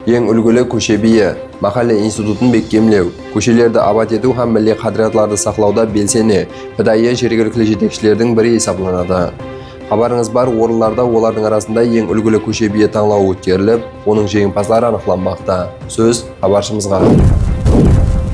Ең үлгілі көше биі, махалла институтын бекемлеу, көшелерді абат ету һәм милли қадіратларды сақлауда белсене, педайы жергілікті жетекшілердің бірі есапланады. Хабарыңыз бар, орынларда олардың арасында ең үлгілі көше биі таңлауы өткеріліп, оның жеңімпаздары анықталмақта. Сөз хабаршымызға.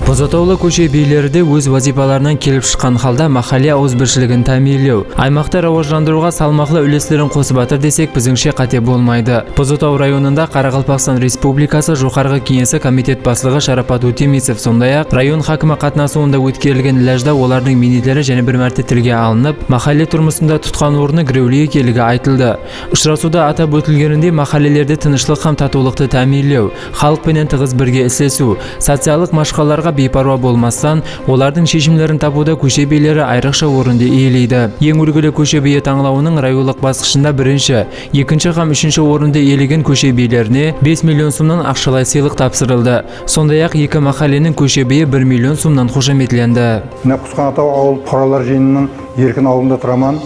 Бозотаулы көше бийлерді өз вазипаларынан келіп шыққан халда махалли ауызбіршілігін тәмейлеу. Аймақты рауаждандыруға салмақлы үлестерін қосып атыр десек, біздіңше қате болмайды. Бозотау районында Қарақалпақстан Республикасы Жоғарғы кеңесі комитет басшылығы Шарапат Өтемисов, сондай-ақ район хакімі қатынасуында өткерілген ләжда олардың минетлері және бір мәрте тілге алынып, махалли тұрмысында тұтқан орны гіреулі екендігі айтылды. Ұшырасуда атап өтілгенінде махаллелерде тынышлық һәм татулықты тәмейлеу, халықпенен тығыз бірге істесу, социалдық машқаларға бейпарва болмастан, олардың шешімдерін табуда көше бийлері айрықша орынды иелейді. Ең үлгілі көше биі таңлауының районлық басқышында бірінші, екінші һәм үшінші орынды иелеген көше бийлеріне 5 миллион сомнан ақшалай сыйлық тапсырылды. Сондай-ақ екі махалленің көше биі 1 миллион сомнан қошаметленді. Құсқанатау ауыл қоралар жиынының Еркін ауылында тұраман.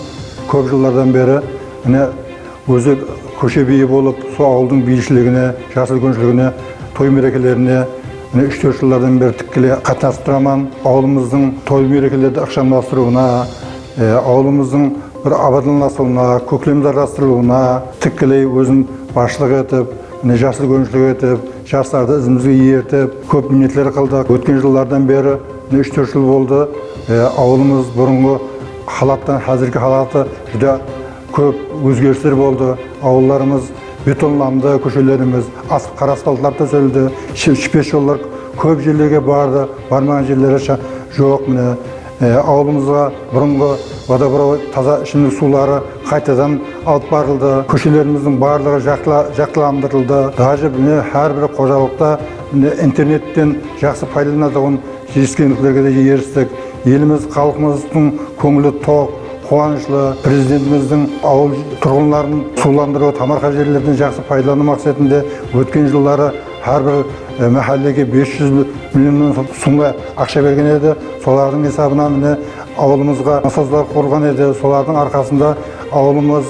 Көп жылдардан бері өзі көше биі болып, сол ауылдың бейшілігіне, жасыл көншілігіне, той мерекелеріне 3-4 жылдардан бері тікелей қатынасып тұраман. Ауылымыздың той мерекелерді ықшамдастыруына, ауылымыздың бір абаттандырылуына, көктемдарластырылуына тікелей өзін басшылық етіп, жасыл көншілік етіп, жастарды ізімізге ертіп, көп минетлер қылдық. Өткен жылдардан бері 3-4 жыл болды. Ауылымыз бұрынғы халаттан қазіргі халаты жүдә көп өзгерістер болды. Ауылдарымыз бетонланды, көшелеріміз қара асфальтлар төселді, шипес жолдар көп жерлерге барды, бармаған жерлері жоқ. Ауылымызға бұрынғы водопровод таза ішімдік сулары қайтадан алып барылды. Көшелеріміздің барлығы жақсыландырылды. Даже әрбір қожалықта интернеттен жақсы пайдаланатын жетістіктерге де ерістік. Еліміз, халқымыздың көңілі тоқ, қуанышлы. Президентіміздің ауыл тұрғындарын суландыру, тамарқа жерлерден жақсы пайдалану мақсатында өткен жылдары әрбір махаллеге 500 миллион сомға ақша берген еді. Солардың есабынан ауылымызға насостар құрылған еді. Солардың арқасында ауылымыз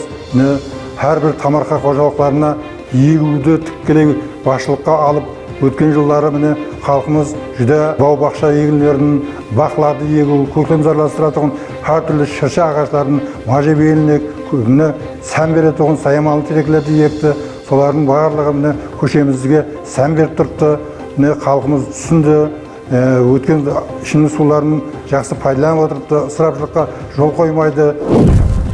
әрбір тамарқа қожалықтарына егуді тікелей басшылыққа алып, өткен жылдары халқымыз жүдә бау-бақша егінлерін, бақларды егу, көктемзарластыратын әртүрлі шырша ағаштарын, можжевельник, сән беретін саямалы теректерді екті. Солардың барлығы көшемізге сән беріп тұрды. Халқымыз түсінді. Өткен ішімдік суларын жақсы пайдаланып отырды. Ысырапшылыққа жол қоймайды.